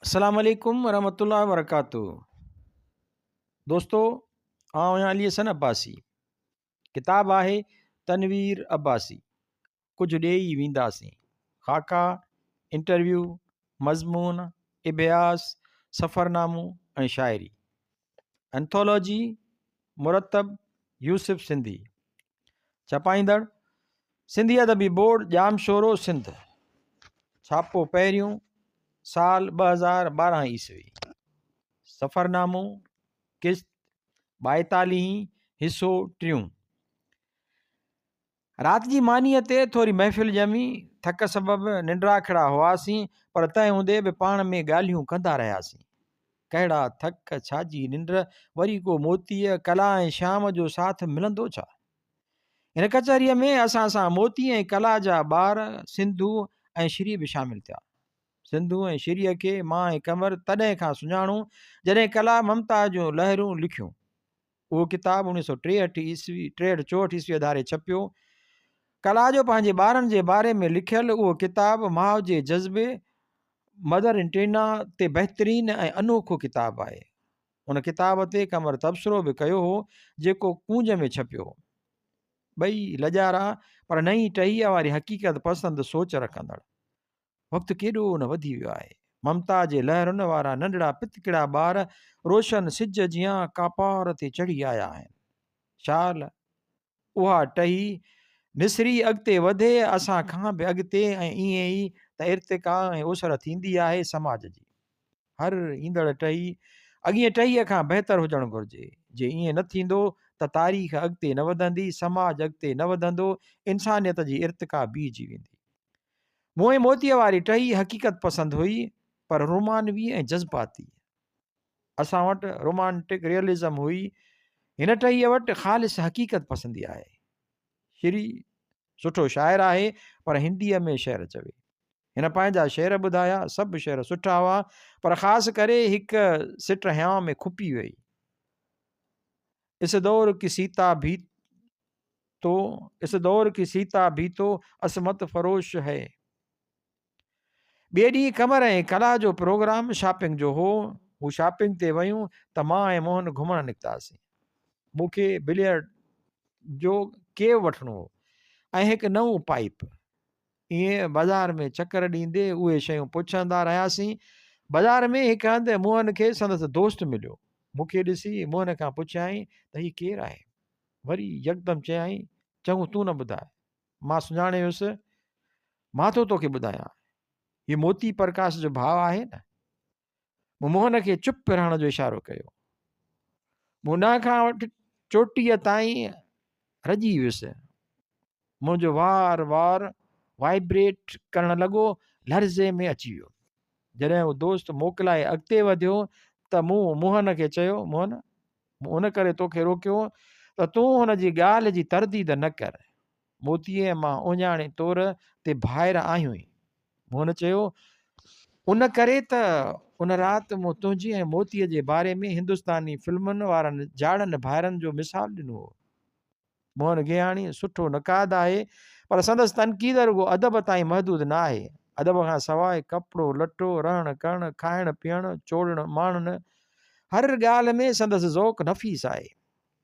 अस्सलाम वालेकुम वरहमतुल्लाहि वबरकातुहू। दोस्तों, आउं आहियां अली हसन अब्बासी। किताब आहे तनवीर अब्बासी, कुझु ॾेई वेंदासीं। ख़ाका, इंटरव्यू, मज़मून, इबियास, सफ़रनामो ऐं शाइरी। एंथोलॉजी मुरतब यूसुफ सिंधी। छपाईंदड़ सिंधी अदबी बोर्ड, जामशोरो, सिंध। छापो पहिरियों, साल 2012 ईस्वी। सफ़रनामो किस्त 42, हिसो 3। राति जी मानीअ ते थोरी महफ़िल ॼमी, थक सबबि निंड्रा खड़ा हुआसीं, पर तंहिं हूंदे बि पाण में ॻाल्हियूं कंदा रहियासीं। कहिड़ा थक, छाजी निंड, वरी को मोतीअ, कला ऐं श्याम जो साथ मिलंदो छा? हिन कचहरीअ में असां सां मोती ऐं कला जा ॿार सिंधू ऐं श्री बि शामिल थिया। सिंधू ऐं श्रीअ खे मां ऐं कंवर तॾहिं खां सुञाणूं जॾहिं कला ममता जूं लहरूं लिखियूं। उहो किताबु 1963 ईस्वी धारे छपियो। कला जो पंहिंजे ॿारनि जे बारे में लिखियल उहो किताबु माउ जे जज़्बे, मदर इंटेना ते बहितरीन ऐं अनोखो किताबु आहे। उन किताब ते कंवर तबसरो बि कयो हो, जेको कूंज में छपियो। ॿई लजारा पर नई टहीअ वारी हक़ीक़त पसंदि सोच रखंदड़। वक़्तु केॾो न वधी वियो आहे। ममता जे लहरुनि वारा नंढड़ा पितकिड़ा ॿार रोशन सिज जियां कापार ते चढ़ी आया आहिनि। शाल उहा टही निसरी अॻिते वधे असां खां बि अॻिते, ऐं ईअं ई त इर्तिका ऐं उसर थींदी आहे समाज जी। हर ईंदड़ टही अॻिए टहीअ खां बहितर हुजणु घुरिजे। जे ईअं न थींदो त तारीख़ अॻिते न वधंदी, समाज अॻिते न वधंदो, इंसानियत जी इर्तिका बीहजी वेंदी। मोए मोतीअ वारी टही हक़ीक़त पसंदि हुई, पर रोमानवी ऐं जज़्बाती। असां वटि रोमांटिक रियलिज़म हुई, हिन टहीअ वटि ख़ालिस हक़ीक़त पसंदी आहे। श्री सुठो शाइर आहे, पर हिंदीअ में शेर चवे। हिन पंहिंजा शेर ॿुधाया, सभु शेर सुठा हुआ, पर ख़ासि करे हिकु सिट हयां में खुपी वई। इस दौर की सीता भी तो असमत फरोश है। ॿिए ॾींहुं कमर ऐं कला जो प्रोग्राम शॉपिंग जो हो। हू शॉपिंग ते वयूं त मां ऐं मोहन घुमणु निकितासीं। मूंखे बिलियर्ड जो केव वठिणो हो ऐं हिकु नऊं पाइप। ईअं बाज़ार में चकर ॾींदे उहे शयूं पुछंदा रहियासीं। बाज़ार में हिकु हंधि मोहन खे संदसि दोस्त मिलियो। मूंखे ॾिसी मोहन खां पुछियाईं त हीउ केरु आहे? वरी यकदमि चयाईं, चङो तूं न ॿुधाए। मां सुञाणे वियुसि। मां थो तोखे ॿुधायां, हीउ मोती प्रकाश जो भाउ आहे न। मूं मोहन खे चुप रहण जो इशारो कयो। मुंहुं खां वठी चोटीअ ताईं रॼी वियुसि। मुंहिंजो वार वार वाइब्रेट करणु लॻो, लर्ज़े में अची वियो। जॾहिं उहो दोस्त मोकिलाए अॻिते वधियो त मूं मोहन खे चयो, मोहन, उन करे तोखे रोकियो त तूं हुन जी ॻाल्हि जी तरदीद न कर। मोतीअ मां उञाणे तौर ते ॿाहिरि आहियूं ई। मोहन चयो, उन करे त उन राति मूं तुंहिंजी ऐं मोतीअ जे बारे में हिंदुस्तानी फिल्मुनि वारनि जाड़नि भाइरनि जो मिसाल ॾिनो हो। मोहन गेहाणी सुठो नक़ाद आहे, पर संदसि तनक़ीद रुगो अदब ताईं महदूद न आहे। अदब खां सवाइ कपिड़ो लटो, रहणु करणु, खाइणु पीअणु, चोड़णु माण्हुनि, हर ॻाल्हि में संदसि ज़ौक़ नफ़ीस आहे।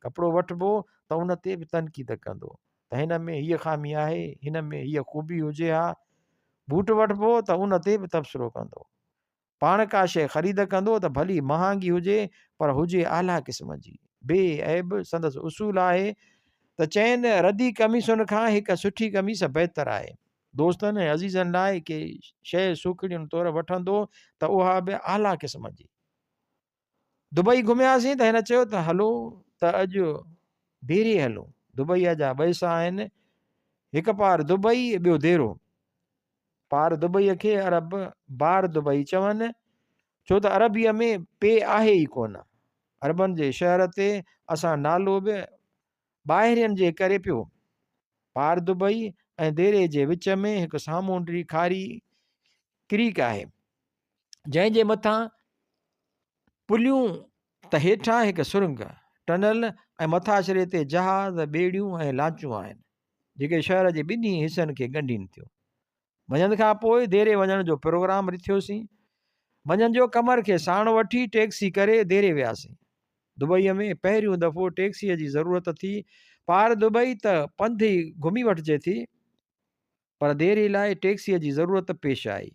कपिड़ो वठिबो त उन ते बि तनक़ीद कंदो त हिन में हीअ ख़ामी आहे, हिन में हीअ ख़ूबी हुजे हा। बूट वठिबो त उन ते बि तबसरो कंदो। पाण का शइ ख़रीद कंदो त भली महांगी हुजे, पर हुजे आला क़िस्म जी। बेऐब संदसि उसूल आहे त चइनि रदी कमीसुनि खां हिकु सुठी कमीस बहितर आहे। दोस्तनि ऐं अज़ीज़नि लाइ के शइ सूखड़ियुनि तौर वठंदो त उहा बि आला क़िस्म जी। दुबई घुमियासीं त हिन चयो त हलो त अॼु देरे हलो। दुबईअ जा ॿ हिसा आहिनि, हिकु पार दुबई, ॿियो देरो। पार दुबईअ खे अरब बार दुबई चवनि, छो त अरबीअ में पे आहे ई कोन। अरबनि जे शहर ते असां नालो बि ॿाहिरियनि जे करे पियो। पार दुबई ऐं देरे जे विच में हिकु सामूंडी खारी क्रीक आहे, जंहिंजे मथां पुलियूं त हेठां हिकु सुरंग, टनल ऐं मथाछरे ते जहाज़, ॿेड़ियूं ऐं लांचूं आहिनि, जेके शहर जे ॿिन्ही हिसनि खे ॻंढीनि थियूं। मंझंदि खां पोइ देरे वञण जो प्रोग्राम रिथियोसीं। मंझंदि जो कमर खे साण वठी टैक्सी करे देरे वियासीं। दुबईअ में पहिरियों दफ़ो टैक्सीअ जी ज़रूरत थी। पार दुबई त पंधु ई घुमी वठिजे थी, पर देरी लाइ टैक्सीअ जी ज़रूरत पेश आई।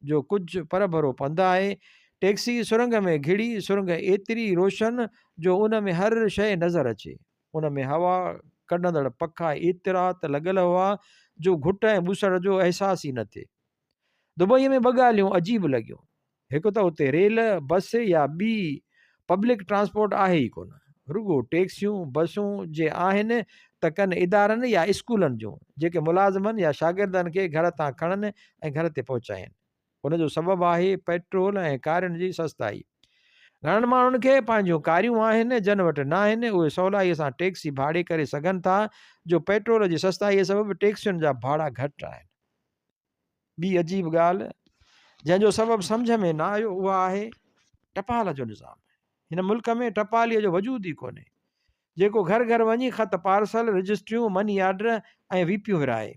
जो कुझु पर भरो पंधु आहे। टैक्सी सुरंग में घिड़ी, सुरंग एतिरी रोशन जो उन में हर शइ नज़र अचे। उन में हवा कढंदड़ पखा एतिरा त लॻल हुआ जो घुट ऐं ॿुसड़ जो अहसास ई न थिए। दुबईअ में ॿ ॻाल्हियूं अजीब लॻियूं। हिकु त उते रेल, बस या ॿी पब्लिक ट्रांसपोर्ट आहे ई कोन। रुगो टैक्सियूं बसूं जे आहिनि त कनि इदारनि या स्कूलनि जूं, जेके मुलाज़िमनि या शागिर्दनि खे घर तां खणनि ऐं घर ते पहुचाइनि। उनजो सबबु आहे पेट्रोल ऐं कारुनि जी सस्ताई। घणनि माण्हुनि खे पंहिंजूं कारियूं आहिनि, जन वटि न आहिनि, उहे सवलाईअ सां टैक्सी भाड़े करे सघनि था। जो पेट्रोल जी सस्ताईअ सबबु टैक्सियुनि जा भाड़ा घटि आहिनि। ॿी अजीब ॻाल्हि जंहिंजो सबबु सम्झ में न आयो उहा आहे टपाल जो निज़ाम। हिन मुल्क में टपालीअ जो वजूद ई कोन्हे। जेको घर घर वञी ख़त, पार्सल, रजिस्ट्रियूं, मनी ऑर्डर ऐं वीपियूं विराए।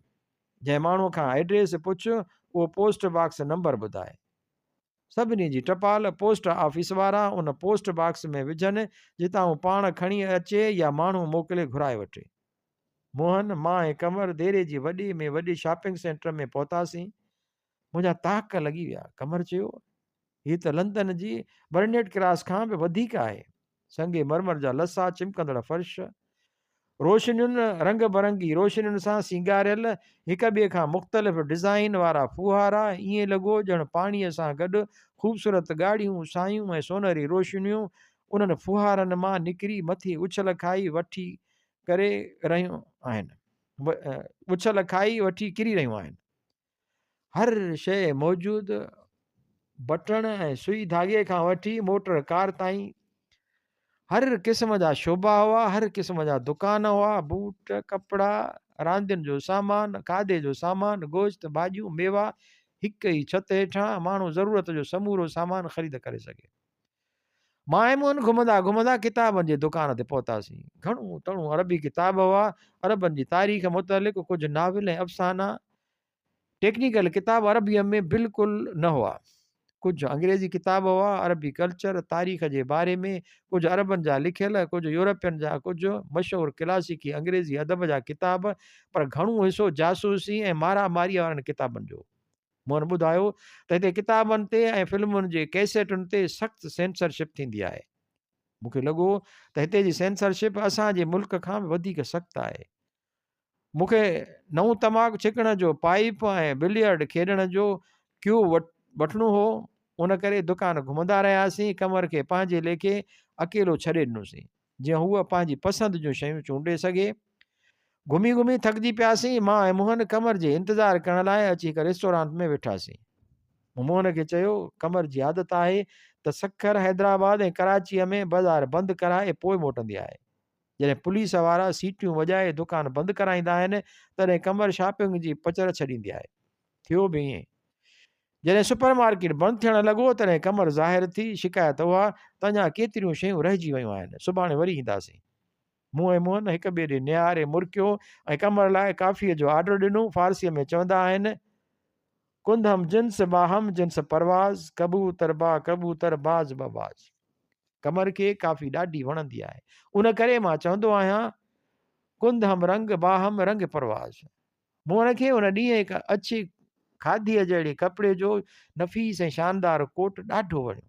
जंहिं माण्हूअ खां एड्रेस पुछ, उहो पोस्ट बॉक्स नंबर ॿुधाए। सभिनी जी टपाल पोस्ट ऑफिस वारा उन पोस्ट बॉक्स में विझनि, जितां हू पाण खणी अचे या माण्हू मोकिले घुराए वठे। मोहन, मां ऐं कमर देरे जी वॾे में वॾे शॉपिंग सेंटर में पहुतासीं। मुंहिंजा ताक लॻी विया। कमर चयो, हीअ त लंदन जी बर्नेट क्रास खां बि वधीक आहे। संगे मरमर जा लसा, चिमकंदड़ फर्श, रोशनियुनि रंग बरंगी रोशनियुनि सां सिंगारियल, हिक ॿिए खां मुख़्तलिफ़ डिज़ाइन वारा फुहारा। ईअं लॻो ॼण पाणीअ सां गॾु ख़ूबसूरत गाड़ियूं, सायूं ऐं सोनहरी रोशनियूं उन्हनि फुहारनि मां निकिरी मथे उछल खाई वठी करे रहियूं आहिनि, उछल खाई वठी किरी रहियूं आहिनि। हर शइ मौजूदु, बटण ऐं सुई धागे खां वठी मोटर कार ताईं हर क़िस्म जा शोभा हुआ, हर क़िस्म जा दुकान हुआ। बूट, कपिड़ा, रांदियुनि जो सामान, खाधे जो सामान, गोश्त, भाॼियूं, मेवा, हिक ई छत हेठां माण्हू ज़रूरत जो समूरो सामान ख़रीद करे सघे। मां ऐं मोहन घुमंदा घुमंदा किताबनि जे दुकान ते पहुतासीं। घणो तणो अरबी किताब हुआ। अरबनि जी तारीख़ मुतलिक़ कुझु नाविल ऐं अफ़साना। टेक्निकल किताब अरबीअ में बिल्कुलु न हुआ। कुझु अंग्रेज़ी किताब हुआ, अरबी कल्चर, तारीख़ जे बारे में, कुझु अरबनि जा लिखियल, कुझु यूरोपियन जा, कुझु मशहूरु क्लासिकी अंग्रेज़ी अदब जा किताब, पर घणो हिसो जासूसी ऐं मारा मारीअ वारनि किताबनि जो। मोहन ॿुधायो त हिते किताबनि ते ऐं फिल्मुनि जे कैसेटुनि ते सख़्तु सेंसरशिप थींदी आहे। मूंखे लॻो त हिते जी सेंसरशिप असांजे मुल्क खां बि वधीक सख़्तु आहे। मूंखे नओं तमाकु छिकण जो पाइप ऐं बिलियर्ड खेॾण जो क्यू वठिणो हो। उन करे दुकान घुमंदा रहियासीं। कमर खे पंहिंजे लेखे अकेलो छॾे ॾिनोसीं, जीअं हूअ पंहिंजी पसंदि जूं शयूं चूंडे सघे। घुमी घुमी थकिजी पियासीं। मां ऐं मोहन कमर जे इंतज़ारु करण लाइ अची हिकु रेस्टोरेंट में वेठासीं। मोहन खे चयो, कमर जी आदत आहे त सखर, हैदराबाद ऐं कराचीअ में बाज़ारि बंदि कराए पोइ मोटंदी आहे। जॾहिं पुलिस वारा सीटियूं वॼाए दुकान बंदि कराईंदा आहिनि, तॾहिं कमर शॉपिंग जी पचर छॾींदी आहे। थियो बि ईअं। जॾहिं सुपर मार्केट बंदि थियणु लॻो, तॾहिं कमर ज़ाहिर थी। शिकायत हुआ त अञा केतिरियूं शयूं रहिजी वियूं आहिनि, सुभाणे वरी ईंदासीं। मूं ऐं मोहन हिक ॿिए ॾे निहारे मुरकियो ऐं कमर लाइ काफ़ीअ जो ऑर्डर ॾिनो। फारसीअ में चवंदा आहिनि, कुंदम जिन्स बाहम जिन्स परवाज़, कबूतर बा कबूतर, बाज़ बाज़। कमर खे काफ़ी ॾाढी वणंदी आहे। उन करे मां चवंदो आहियां, कुंदम रंग बाहम रंग परवाज़। मोहन खे उन ॾींहुं हिकु अछी खादीअ जहिड़े कपिड़े जो नफ़ीस ऐं शानदार कोट ॾाढो वणियो।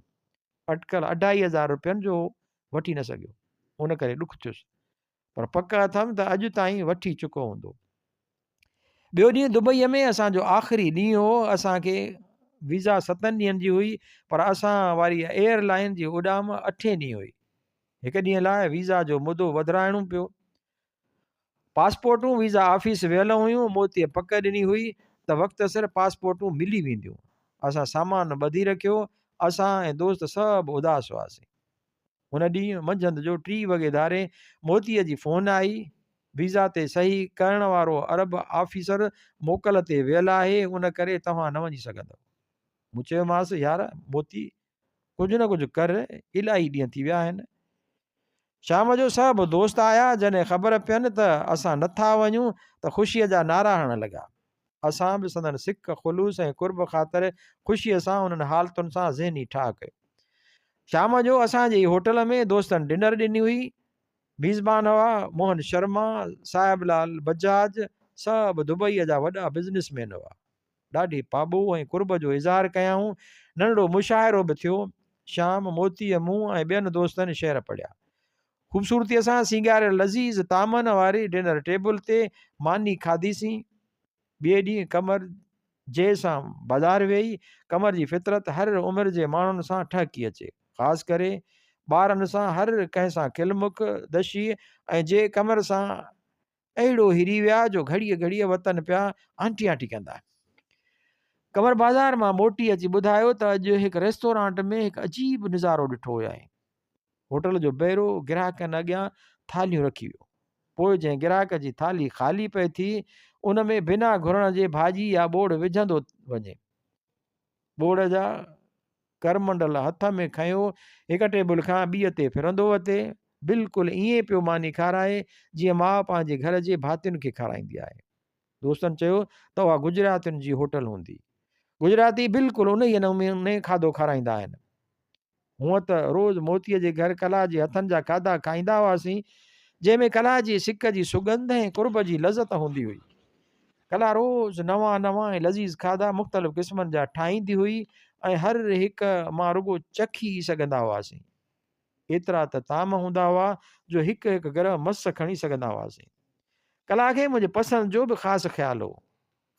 अटकल 2500 रुपयनि जो वठी न सघियो। उन करे ॾुख थियुसि, पर पक अथमि त अॼु ताईं वठी चुको हूंदो। ॿियो ॾींहुं दुबईअ में असांजो आख़िरी ॾींहुं हो। असांखे वीज़ा 7 ॾींहंनि जी हुई, पर असां वारी एयरलाइन जी उॾाम 8 ॾींहं हुई। हिकु ॾींहं लाइ वीज़ा जो मुदो वधाइणो पियो। पासपोर्टूं वीज़ा ऑफिस वियल हुयूं। मोतीअ पक ॾिनी हुई त वक़्त सिर पासपोर्टूं मिली वेंदियूं। असां सामान ॿधी रखियो। असां ऐं दोस्त सभु उदास हुआसीं। हुन ॾींहुं मंझंदि जो 3 वॻे धारे मोतीअ जी फ़ोन आई, वीज़ा ते सही करण वारो अरब ऑफिसर मोकल ते वियल आहे, उन करे तव्हां न वञी सघंदव। मूं चयोमांसि, यार मोती, कुझु न कुझु कर, इलाही ॾींहं थी विया आहिनि। शाम जो सभु दोस्त आया। जॾहिं ख़बर पियनि त असां नथा वञूं त ख़ुशीअ जा नारा हणण लॻा। असां बि संदन सिक ख़ुलूस ऐं कुर्ब ख़ातिर ख़ुशीअ सां उन्हनि हालतुनि सां ज़हनी ठाह कयो। शाम जो असांजी होटल में दोस्तनि डिनर ॾिनी हुई। मेज़बान हुआ मोहन शर्मा, साहिबलाल बजाज, सभु दुबईअ जा वॾा बिज़नेसमैन हुआ। ॾाढी पाबू ऐं कुर्ब जो इज़हार कयाऊं। नंढड़ो मुशाइरो बि थियो। शाम मोतीअ मूं ऐं ॿियनि दोस्तनि शेर पढ़िया। ख़ूबसूरतीअ सां सींगारियल लज़ीज़ तामन वारी डिनर टेबल ते मानी खाधीसीं। ॿिए ॾींहुं कमर जे सां बाज़ारि वेही। कमर जी फितरत हर उमिरि जे माण्हुनि सां ठहकी अचे, ख़ासि करे ॿारनि सां हर कंहिं सां खिलमुख दशी, ऐं जे कमर सां अहिड़ो हिरी विया जो घड़ीअ घड़ीअ वतन पिया आंटी आंटी कंदा। कमर बाज़ार मां मोटी अची ॿुधायो त अॼु हिकु रेस्टोरेंट में हिकु अजीब नज़ारो ॾिठो आहे। होटल जो बैरो ग्राहकनि अॻियां थालियूं रखी वियो। पोइ जंहिं ग्राहक जी थाली ख़ाली पई थी उन में बिना घुरण जे भाॼी या ॿोड़ विझंदो वञे। ॿोड़ जा करमंडल हथ में खयो हिकु टेबल खां ॿीअ ते फिरंदो वते। बिल्कुलु ईअं पियो मानी खाराए जीअं माउ पंहिंजे घर जे भातियुनि खे खाराईंदी आहे। दोस्तनि चयो त उहा गुजरातियुनि जी होटल हूंदी। गुजराती बिल्कुलु उन ई नमूने खाधो खाराईंदा आहिनि। हूअं त रोज़ु मोतीअ जे घर कला जे हथनि जा खाधा खाईंदा हुआसीं, जंहिंमें कला जी सिक जी सुगंध ऐं कुर्ब जी लज़त हूंदी हुई। कला रोज़ु नवां नवां ऐं लज़ीज़ खाधा मुख़्तलिफ़ क़िस्मनि जा ठाहींदी हुई ऐं हर हिकु मां रुॻो चखी सघंदा हुआसीं। एतिरा त ताम हूंदा हुआ जो हिकु हिकु गरम मस खणी सघंदा हुआसीं। कला खे मुंहिंजे पसंदि जो बि ख़ासि ख़्यालु हो।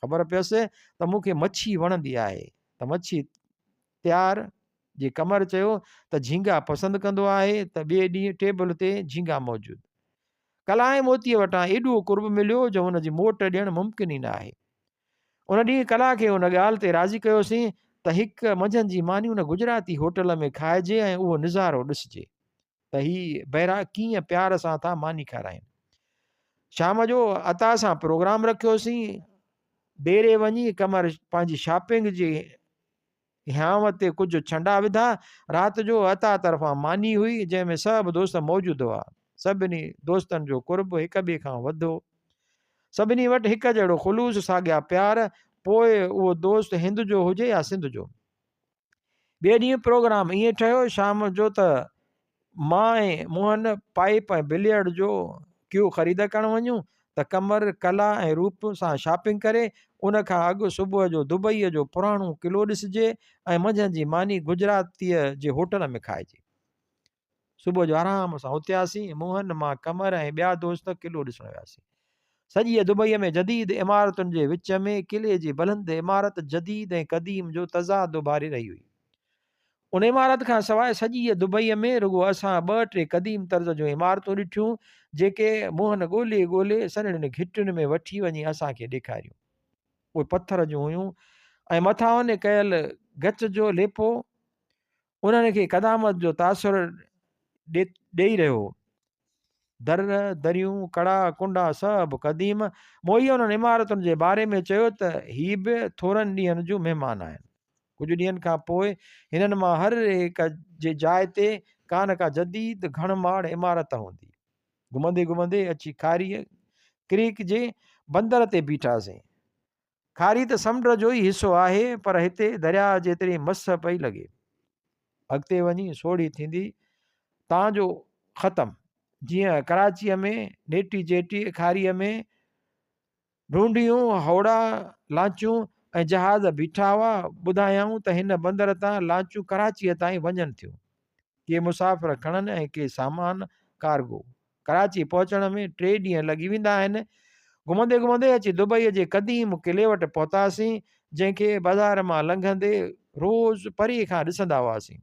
ख़बर पियसि त मूंखे मच्छी वणंदी आहे त मच्छी तयारु जी कमर चयो त झींगा पसंदि कंदो आहे त ॿिए ॾींहुं टेबल ते झींगा मौजूदु। कला ऐं मोतीअ वटां एॾो कुर्ब मिलियो जो हुनजी मोट ॾियणु मुमकिन ई न आहे। उन ॾींहुं कला खे उन ॻाल्हि ते राज़ी कयोसीं त हिकु मंझंदि जी मानी उन गुजराती होटल में खाइजे ऐं उहो नज़ारो ॾिसिजे त हीअ ॿाहिरां कीअं प्यार सां था मानी खाराइनि। शाम जो अता सां प्रोग्राम रखियोसीं। डेरे वञी कमर पंहिंजी शॉपिंग जे हियांव ते कुझु छंडा विधा। राति जो अता तरफ़ां मानी हुई जंहिंमें सभु दोस्त मौजूदु हुआ। सभिनी दोस्तनि जो कुर्ब हिक ॿिए खां वधो। सभिनी वटि हिकु जहिड़ो ख़ुलूस साॻिया प्यार, पोइ उहो दोस्त हिंद जो हुजे या सिंध जो। ॿिए ॾींहुं प्रोग्राम ईअं ठहियो शाम जो त मां ऐं मोहन पाइप ऐं बिलियर्ड जो क्यू ख़रीद करणु वञूं त कमर कला ऐं रूप सां शॉपिंग करे उन खां अॻु सुबुह जो दुबईअ जो पुराणो किलो ॾिसिजे ऐं मंझंदि जी मानी गुजरातीअ जे होटल में खाइजे। सुबुह जो आराम सां उथियासीं। मोहन मां कमर ऐं ॿिया दोस्त किलो ॾिसणु वियासीं। सॼी दुबईअ में जदीद इमारतुनि जे विच में किले जी बुलंद इमारत जदीद ऐं क़दीम जो तज़ाद उभारी रही हुई। उन इमारत खां सवाइ सॼी दुबईअ में रुॻो असां 2-3 क़दीम तर्ज़ जूं इमारतूं ॾिठियूं जेके मोहन ॻोल्हे ॻोल्हे सन्हड़ियुनि घिटियुनि में वठी वञी असांखे ॾेखारियूं। उहे पथर जूं हुयूं ऐं मथां उन कयल गच जो लेपो उन्हनि खे क़दामत जो तासुरु ॾेई रहियो। दर दरियूं कड़ा कुंडा सभु क़दीम। मोईअ उन्हनि इमारतुनि जे बारे में चयो त हीअ बि थोरनि ॾींहंनि जूं महिमान आहिनि। कुझु ॾींहंनि खां पोइ हिननि मां हर हिक जे जाइ ते का न का जदीद घणमाड़ इमारत हूंदी। घुमंदे घुमंदे अची खारीअ क्रीक जे बंदर ते बीठासीं। खारी त समुंड जो ई हिसो आहे पर हिते दरिया जेतिरी मस पई लॻे। अॻिते वञी सोढ़ी थींदी तव्हांजो ख़तमु। जीअं कराचीअ में नेटी जेटी खारीअ में ढूंढियूं हौड़ा लांचूं ऐं जहाज़ बीठा हुआ। ॿुधायऊं त हिन बंदर तां लांचूं कराचीअ ताईं वञनि थियूं। के मुसाफ़िर खणनि ऐं के सामान कार्गो। कराची पहुचण में 3 ॾींहं लॻी वेंदा आहिनि। घुमंदे घुमंदे अची दुबईअ जे क़दीम किले वटि पहुतासीं जंहिंखे बाज़ार मां लंघंदे रोज़ु परे खां ॾिसंदा हुआसीं।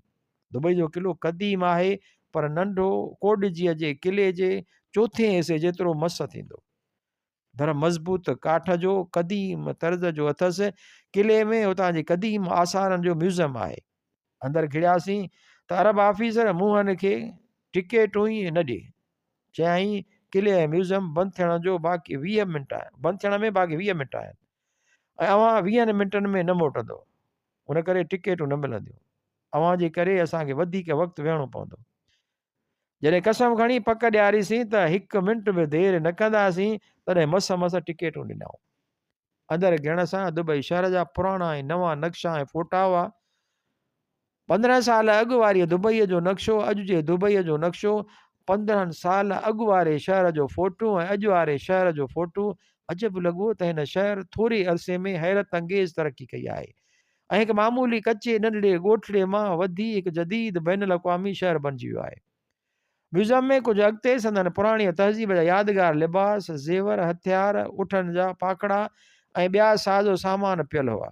दुबई जो किलो क़दीम आहे पर नंढो कोडजीअ जे किले जे चोथे हिसे जेतिरो मस थींदो। दर मज़बूत काठ जो क़दीम तर्ज़ जो अथसि। किले में हुतां जे क़दीम आसारनि जो म्यूज़ियम आहे। अंदरि घिड़ियासीं त अरब ऑफिसर मोहन खे टिकेटूं ई न ॾे। चयाईं किले ऐं म्यूज़ियम बंदि थियण जो बाक़ी 20 मिंट आहे, बंदि थियण में बाक़ी 20 मिंट आहिनि ऐं अव्हां 20 मिंटनि में न मोटंदो। उन करे टिकेटूं न मिलंदियूं। अव्हां जे करे असांखे वधीक वक़्तु वेहणो पवंदो। जॾहिं कसम खणी पक ॾियारीसीं त 1 मिंट बि देरि न कंदासीं तॾहिं मस टिकेटूं ॾिनऊं। अंदरि गिणण सां दुबई शहर जा पुराणा ऐं नवां नक्शा ऐं फोटा हुआ। 15 साल अॻु वारी दुबईअ जो नक्शो, अॼु जे दुबईअ जो नक्शो, 15 साल अॻु वारे शहर जो फोटो ऐं अॼु वारे शहर जो फोटो। अजब लॻो त हिन शहर थोरे अरसे में हैरत अंगेज़ तरक़ी कई आहे ऐं हिकु मामूली कचे नंढड़े ॻोठड़े मां वधी हिकु जदीद बैन अल-अक़वामी शहर बणिजी वियो आहे। म्यूज़ियम में कुझु अॻिते संदन पुराणी तहज़ीब जा यादगार लिबास, ज़ेवर, हथियार, उठनि जा पाकड़ा ऐं ॿिया साज़ो सामान पियल हुआ।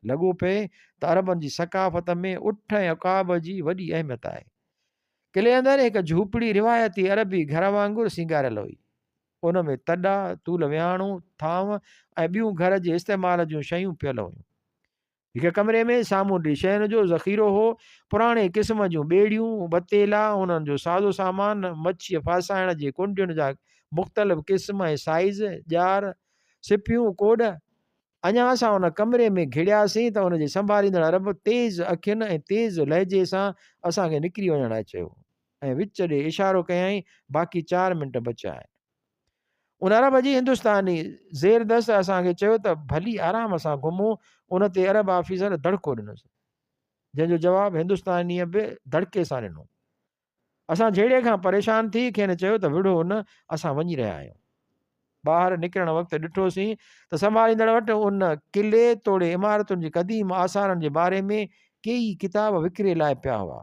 लॻो पए त अरबनि जी सकाफ़त में उठ ऐं अकाब जी वॾी अहमियत आहे। किले अंदरि हिकु झूपड़ी रिवायती अरबी घर वांगुरु सिंगारियल हुई। उन में तॾा, तूल विहाणो, थांव ऐं ॿियूं घर जे इस्तेमाल जूं शयूं पियल हुयूं। हिकु कमरे में सामूंडी शयुनि जो ज़ख़ीरो हो, पुराणे क़िस्म जूं ॿेड़ियूं, बतेला, उन्हनि जो साज़ो सामान, मच्छीअ फासाइण जे कुंडियुनि जा मुख़्तलिफ़ क़िस्म ऐं साइज़, ॼार, सिपियूं, कोड। अञा असां उन कमरे में घिड़ियासीं त उनजे संभालींदड़ अरब तेज़ अखियुनि ऐं तेज़ लहजे सां असांखे निकिरी वञण लाइ चयो ऐं विच ॾे इशारो कयईं, बाक़ी 4 मिंट बचिया आहिनि। उन अरब जी हिंदुस्तानी ज़ेरदस्त असांखे चयो त भली आराम सां घुमूं। उन ते अरब ऑफिसर दड़को ॾिनोसि, जंहिंजो जवाबु हिंदुस्तानीअ बि दड़के सां ॾिनो। असां जहिड़े खां परेशान थी खेनि चयो त विढ़ो न, असां वञी रहिया आहियूं। ॿाहिरि निकिरण वक़्तु ॾिठोसीं त संभालींदड़ वटि उन किले तोड़े इमारतुनि जी क़दीम आसारनि जे बारे में कई किताब विकिरे लाइ पिया हुआ,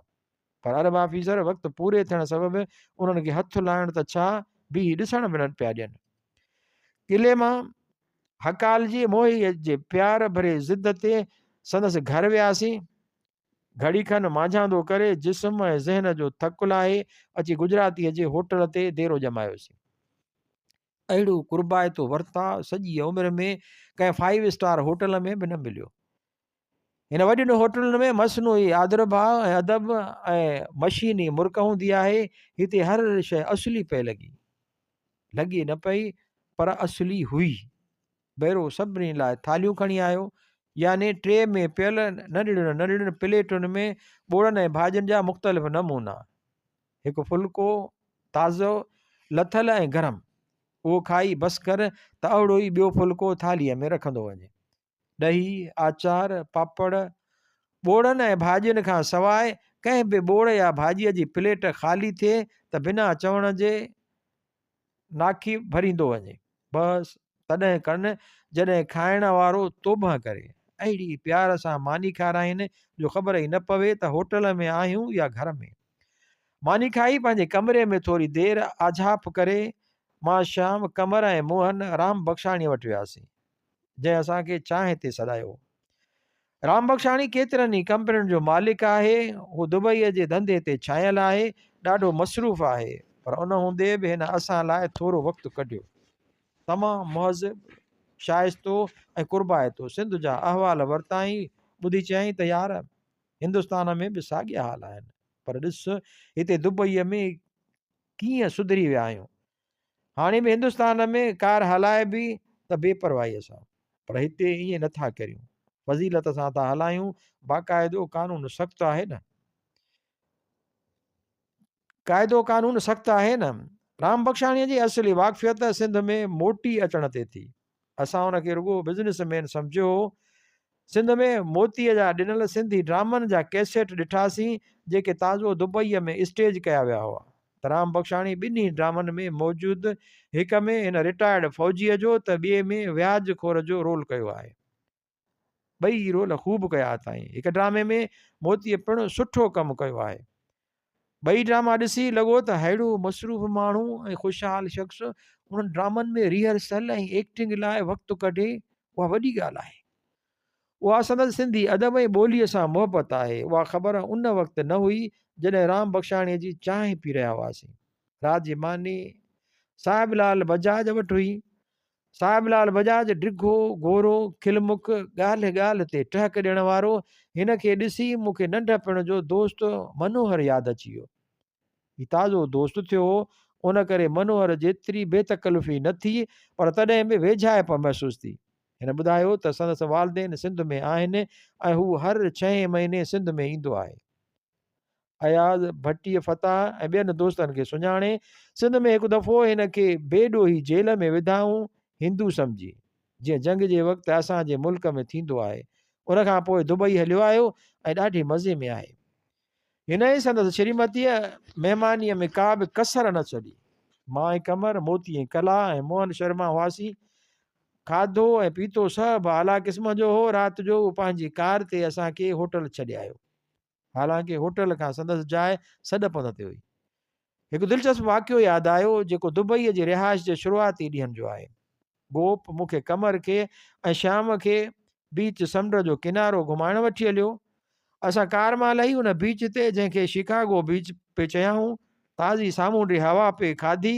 पर अरब ऑफिसर वक़्तु पूरे थियण सबबि उन्हनि खे हथु लाइण त छा, बि ॾिसण बि न पिया ॾियनि। किले मां हकाल जी मोहीअ जे प्यार भरे ज़िद ते संदसि घर वियासीं। घड़ी खनि मांझांदो करे जिस्म ऐं ज़हन जो थकु लाहे अची गुजरातीअ जे होटल ते देरो जमायोसीं। अहिड़ो कुर्बाइतो वरिता सॼी उमिरि में कंहिं 5 स्टार होटल में बि न मिलियो। हिन वॾियुनि होटलुनि में मसनूई आदरभाव ऐं अदब ऐं मशीनी मुर्क हूंदी आहे। हिते हर शइ असली पई लॻे न पई, पर असली हुई। बैरो सभिनी लाइ थालियूं खणी आयो, यानी ट्रे में पियल नंढड़ियुनि प्लेटुनि में ॿोड़नि ऐं भाॼियुनि जा मुख़्तलिफ़ नमूना। हिकु फुल्को ताज़ो लथल ऐं गरम, उहो खाई बसि कर त अहिड़ो ई ॿियो फुल्को थालीअ में रखंदो वञे। ॾही, आचार, पापड़, ॿोड़नि ऐं भाॼियुनि खां सवाइ कंहिं बि ॿोड़ या भाॼीअ जी प्लेट ख़ाली थिए त बिना चवण जे नाखी भरींदो वञे। बसि तॾहिं कनि जॾहिं खाइण वारो तोबह करे, अहिड़ी प्यार सां मानी खाराइनि जो ख़बर ई न पवे त होटल में आहियूं या घर में। मानी खाई पंहिंजे कमरे में थोरी देरि आझाप करे मां शाम कमर ऐं मोहन राम बख्शाणीअ वटि वियासीं, जंहिं असांखे चांहि ते सॾायो। राम बख्शाणी केतिरनि ई कंपनियुनि जो मालिक आहे। हू दुबईअ जे धंधे ते छायल आहे, ॾाढो मसरूफ़ आहे, पर उन हूंदे बि हिन असां लाइ थोरो वक़्तु कढियो। तमामु मुहज़िब, शाइस्तो ऐं कुर्बाइतो सिंध जा अहवाल वरिताईं। ॿुधी चयईं त यार, हिंदुस्तान में बि साॻिया हाल आहिनि, पर ॾिस हिते दुबईअ में कीअं सुधरी विया आहियूं। हाणे बि हिंदुस्तान में कार हलाए बि त बेपरवाहीअ सां, पर हिते ईअं नथा करियूं, फज़ीलत सां था हलायूं। बाक़ाइदो कानून सख़्तु आहे न, क़ाइदो कानून सख़्तु आहे न। राम बख्शाणीअ जी असली वाक़फ़ियत सिंध में मोटी अचण ते थी। असां हुनखे रुॻो बिज़नेसमैन सम्झियो। सिंध में मोतीअ जा ॾिनल सिंधी ड्रामनि जा कैसेट ॾिठासीं, जेके ताज़ो दुबईअ में स्टेज कया विया हुआ। त राम बख्शाणी ॿिन्ही ड्रामनि में मौजूदु, हिक में हिन रिटायर्ड फ़ौजीअ जो त ॿिए में व्याज खोर जो रोल कयो आहे। ॿई रोल ख़ूब कया अथई। हिकु ड्रामे में मोतीअ पिणु सुठो कमु कयो आहे। ॿई ड्रामा ॾिसी लॻो त अहिड़ो मसरूफ़ माण्हू ऐं ख़ुशहाल शख़्स उन्हनि ड्रामनि में रिहर्सल ऐं एक्टिंग लाइ वक़्तु कढे, उहा वॾी ॻाल्हि आहे। उहा संदसि सिंधी अदब ऐं ॿोलीअ सां मुहबत आहे। उहा ख़बर उन वक़्तु न हुई जॾहिं राम बख्शाणीअ जी चांहि पी रहिया हुआसीं। रात जी मानी साहिबलाल बजाज वटि हुई। साहिबलाल बजाज डिघो, गोरो, खिलमुख, ॻाल्हि ॻाल्हि ते टहक ॾियण वारो। हिन खे ॾिसी मूंखे नंढपण जो दोस्त मनोहर यादि अची वियो। ही ताज़ो दोस्त थियो, उन करे मनोहर जेतिरी बेतकल्फ़ी न थी, पर तॾहिं बि वेझाइप महसूसु थी। हिन ॿुधायो त संदसि वालदेन सिंध में आहिनि ऐं हू हर 6 महीने सिंध में ईंदो आहे। अयाज़, भट्टीअ फताह ऐं ॿियनि दोस्तनि खे सुञाणे सिंध में हिकु दफ़ो हिन खे बेॾोही जेल में विधाऊं, हिंदू सम्झी। जीअं जंग जे वक़्तु असांजे मुल्क में थींदो आहे। उन खां पोइ दुबई हलियो आयो ऐं ॾाढी मज़े में आहे। हिन ई संदसि श्रीमतीअ महिमानीअ में का बि कसर न छॾी। मां ऐं कमर, मोती ऐं कला ऐं मोहन शर्मा हुआसीं। खाधो ऐं पीतो सभु आला क़िस्म जो हो। राति जो पंहिंजी कार ते असांखे होटल छॾे आयो। हालांकि होटल खां संदसि जाइ सॾ पंध ते हुई। हिकु दिलचस्प वाक़ियो यादि आयो जेको दुबईअ जी रिहाइश जे शुरूआती ॾींहंनि जो आहे। गोप मूंखे कमर खे ऐं श्याम खे बीच समुंड जो किनारो घुमाइण वठी हलियो। असां कार मां लही उन बीच ते, जंहिंखे शिकागो बीच पे चयाऊं, ताज़ी सामूंडी हवा पे खाधी,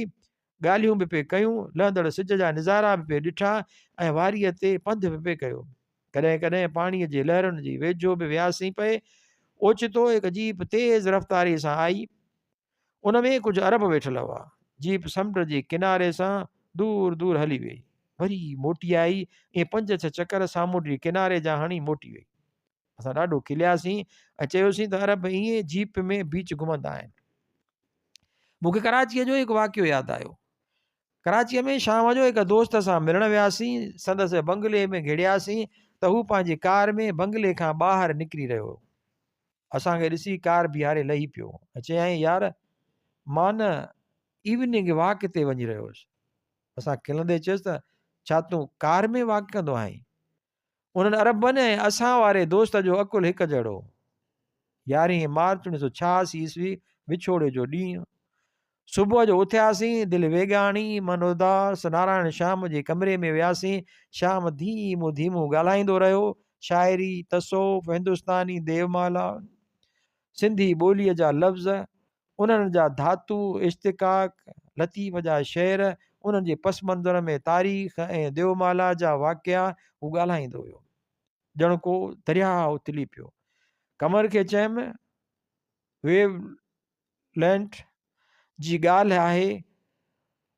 ॻाल्हियूं बि पे कयूं, लहंदड़ सिज जा नज़ारा बि पे ॾिठा ऐं वारीअ ते पंधु बि पे कयो। कॾहिं कॾहिं पाणीअ जे लहरुनि जी वेझो बि वियासीं पए। ओचितो हिकु जीप तेज़ रफ़्तारीअ सां आई। उन में कुझु अरब वेठल हुआ। जीप समुंड जे किनारे सां दूर दूर हली वई, वरी मोटी आई, ऐं 5-6 चकर सामूंडी किनारे जा हणी मोटी वई। असां ॾाढो खिलियासीं ऐं चयोसीं त अरब ईअं जीप में बीच घुमंदा आहिनि। मूंखे कराचीअ जो हिकु वाक़ियो यादि आयो। कराचीअ में शाम जो हिकु दोस्त सां मिलण वियासीं। संदसि बंगले में घिड़ियासीं त हू पंहिंजी कार में बंगले खां ॿाहिरि निकिरी रहियो हो। असांखे ॾिसी कार बीहारे लही पियो ऐं चयाईं, यार मां न इवनिंग वॉक ते वञी रहियो हुउसि। असां खिलंदे चयुसि त छा तूं कार में वॉक कंदो आहीं? उन्हनि अरबनि ऐं असां वारे दोस्त जो अकुलु हिकु जहिड़ो। 11 मार्च 1986 ईस्वी, विछोड़े जो ॾींहुं। सुबुह जो उथियासीं, दिलि वेगाणी, मन उदास। नारायण श्याम जे कमरे में वियासीं। श्याम धीमो धीमो ॻाल्हाईंदो रहियो। शाइरी, तसौफ़, हिंदुस्तानी देवमाला, सिंधी ॿोलीअ जा लफ़्ज़, उन्हनि जा धातु, इश्तिक़ाक़, लतीफ़ जा शेर, उन्हनि जे पस मंज़र में तारीख़ ऐं देवमाला जा वाक़िया हू ॻाल्हाईंदो हुयो। ॼण को दरियाह उथली पियो। कमर खे चयमि, वेव लेंथ जी ॻाल्हि आहे।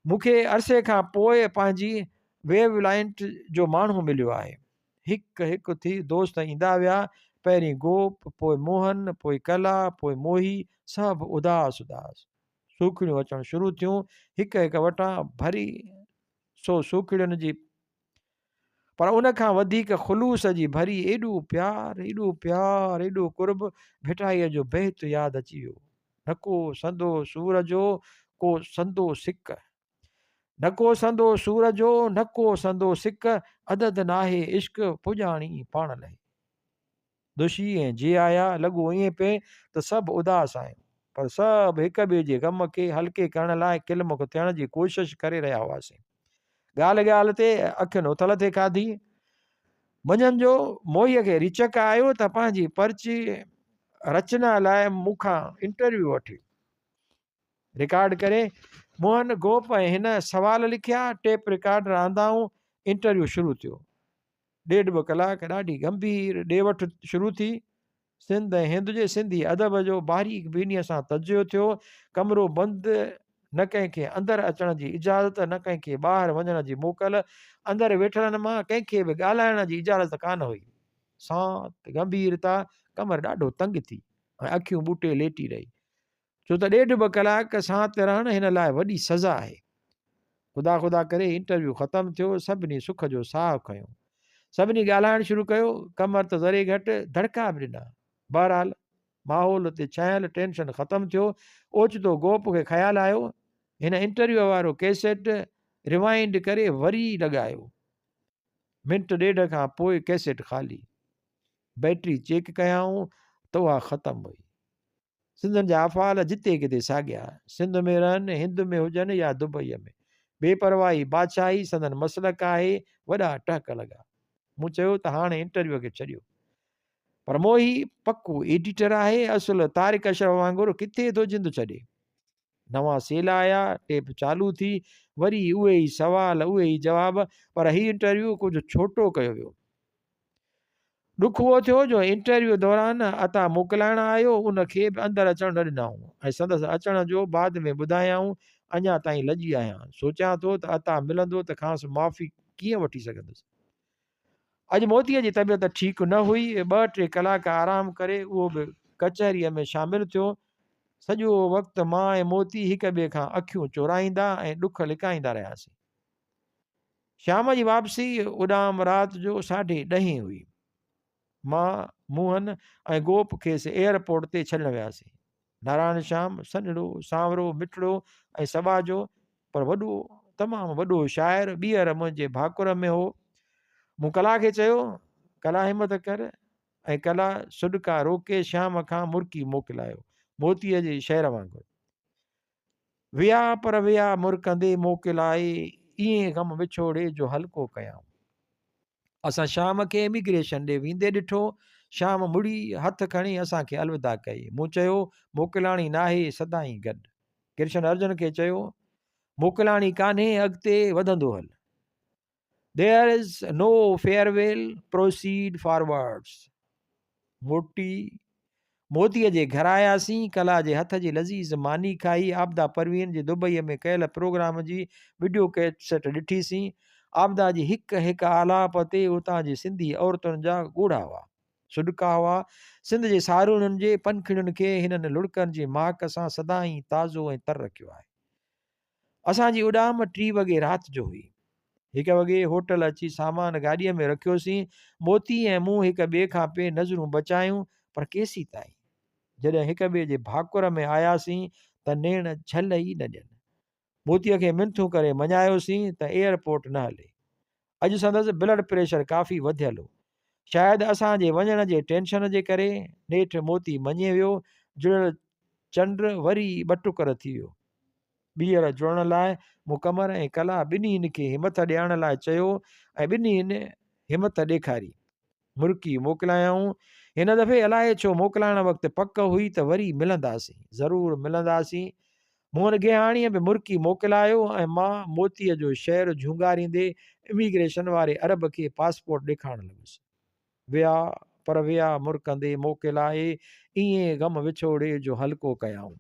मूंखे अरसे खां पोइ पंहिंजी वेव लाइंट जो माण्हू मिलियो आहे। हिकु हिकु थी दोस्त ईंदा विया। पहिरीं गोप, पोइ मोहन, पोइ कला, पोइ मोही, सभु उदास उदास। सूखड़ियूं अचणु शुरू थियूं, हिकु हिकु वटां भरी सो सूखड़ियुनि जी, पर उन खां वधीक ख़ुलूस जी भरी एॾो प्यार, एॾो प्यार, एॾो कुर्ब, भिटाईअ जो बेहत यादि अची वियो। न को संदो सूर जो, को संदो सिक, न को संदो सूर जो, न को संदो सिक, अदद नाहे इश्क पुॼाणी पाण लाइ। दुशी ऐं जे आया, लॻो ईअं पिए त सभु उदास आहिनि, पर सभु हिक ॿिए जे ग़म खे हल्के करण लाइ किलमुख थियण जी कोशिशि करे रहिया हुआसीं। ॻाल्हि ॻाल्हि ते अखियुनि उथल ते खाधी। मंझंदि जो मोहीअ खे रिचक आयो त पंहिंजी पर्ची रचना लाइ मूंखां इंटरव्यू वठी रिकॉर्ड करे। मोहन, गोप ऐं हिन सवाल लिखिया, टेप रिकॉर्डर आंदाऊं। इंटरव्यू शुरू थियो। 1.5 कलाक ॾाढी गंभीर ॾे वठि शुरू थी। सिंध ऐं हिंद जे सिंधी अदब जो बारीक बीनीअ सां तजियो थियो। कमिरो बंदि, न कंहिंखे अंदरि अचण जी इजाज़त, न कंहिंखे ॿाहिरि वञण जी मोकल। अंदरि वेठलनि मां कंहिंखे बि ॻाल्हाइण जी इजाज़त कान हुई। सांत, गंभीरता। कमर ॾाढो तंग थी ऐं अखियूं ॿूटे लेटी रही, छो त 1.5 कलाक सांत रहण हिन लाइ वॾी सज़ा आहे। ख़ुदा ख़ुदा करे इंटरव्यू ख़तमु थियो। सभिनी सुख जो साहु खयो। सभिनी ॻाल्हाइण शुरू कयो। कमर त ज़रे घटि धड़का बि ॾिना। बहरहाल माहौल ते छायल टेंशन ख़तमु थियो। ओचितो गोप खे ख़्यालु आयो, हिन इंटरव्यू वारो कैसेट रिवाइंड करे वरी लॻायो। मिंट ॾेढ खां पोइ कैसेट ख़ाली। बैटरी चेक कयाऊं त उहा ख़तमु हुई। सिंधनि जा अफ़ाल जिते किथे साॻिया, सिंध में रहनि, हिंद में हुजनि या दुबईअ में। बेपरवाही बादशाही संदन मसलक आहे। वॾा टहक लॻा। मूं चयो त हाणे इंटरव्यू खे छॾियो, पर मोही पको एडिटर आहे। असुल तारिक अशरफ वांगुरु किथे थो जिंद छॾे। नवां सेल आया, टेप चालू थी, वरी उहे ई सवाल, उहे ई जवाब, पर हीउ इंटरव्यू कुझु छोटो कयो वियो। ॾुख उहो थियो जो इंटरव्यू दौरान अता मोकिलाइण आयो, उनखे बि अंदरि अचणु न ॾिनऊं ऐं संदसि अचण जो बाद में ॿुधायऊं। अञा ताईं लॼी आहियां, सोचियां थो त अता मिलंदो त खांसि माफ़ी कीअं वठी सघंदुसि। अॼु मोतीअ जी तबियत ठीकु न हुई। 2-3 कलाक आराम करे उहो बि कचहरीअ में शामिलु थियो। सॼो वक़्तु मां ऐं मोती हिक ॿिए खां अखियूं चोराईंदा ऐं ॾुख लिकाईंदा रहियासीं। शाम जी वापसी उॾाम राति जो 10:30 हुई। मां मोहन ऐं गोप खेसि एयरपोर्ट ते छॾणु वियासीं। नारायण श्याम सन्हड़ो सांवरो मिठड़ो ऐं सभा जो पर वॾो तमामु वॾो शाइर ॿीहर मुंहिंजे भाकुर में हो। मूं कला खे चयो, कला हिमत कर, ऐं कला सुॾका रोके श्याम खां मुर्की मोकिलायो मोतीअ जे शहर वांगुरु। विया पर विया मुरकंदे मोकिलाए, ईअं ग़म विछोड़े जो हल्को कयाऊं। असां शाम खे इमिग्रेशन ॾे वेंदे ॾिठो। शाम मुड़ी हथ खणी असांखे अलविदा कई। मूं चयो, मोकिलाणी नाहे सदाईं गॾु। कृष्ण अर्जुन खे चयो, मोकिलाणी कान्हे अॻिते वधंदो हल। There is no farewell, proceed forwards. मोतीअ जे घर आयासीं। कला जे हथ जी लज़ीज़ मानी खाई। आबदा परवीन जे दुबईअ में कयल प्रोग्राम जी वीडियो कैसेट ॾिठीसीं। आबदा जी हिकु हिकु आलाप ते उतां जी सिंधी औरतुनि जा ॻोढ़ा हुआ, सुॾका हुआ। सिंध जे सारूणनि जे पनखिड़ियुनि खे हिननि लुड़कनि जी महक सां सदाईं ताज़ो ऐं तर रखियो आहे। असांजी उॾाम 3 वॻे राति जो हुई। 1 वॻे होटल अची सामान गाॾीअ में रखियोसीं। मोती ऐं मूं हिक ॿिए खां पे नज़रूं बचायूं, पर केसी ताईं। जॾहिं हिक ॿिए जे भाकुर में आयासीं त नेण झल ई न ॾियनि। मोतीअ खे मिनथूं करे मञायोसीं त एयरपोर्ट न हले। अॼु संदसि ब्लड प्रेशर काफ़ी वधियल हो। शायदि असांजे वञण जे टेंशन जे करे। नेठि मोती मञे वियो। जुड़ियल चंड वरी ॿटुकर थी वियो। ॿीहर जुड़ण लाइ मूं कमर ऐं कला ॿिन्हिनि खे हिमत ॾियण लाइ चयो ऐं ॿिन्हिनि हिमत ॾेखारी। मुर्की मोकिलायऊं। हिन दफ़े अलाए छो मोकिलाइण वक़्तु पक हुई त वरी मिलंदासीं, ज़रूरु मिलंदासीं। मोहन गेहाणीअ बि मुर्की मोकिलायो ऐं मां मोतीअ जो शहर झूंगारींदे इमिग्रेशन वारे अरब खे पासपोर्ट ॾेखारणु लॻुसि। विया पर विया मुरकंदे मोकिलाए, ईअं ग़म विछोड़े जो हल्को कयाऊं।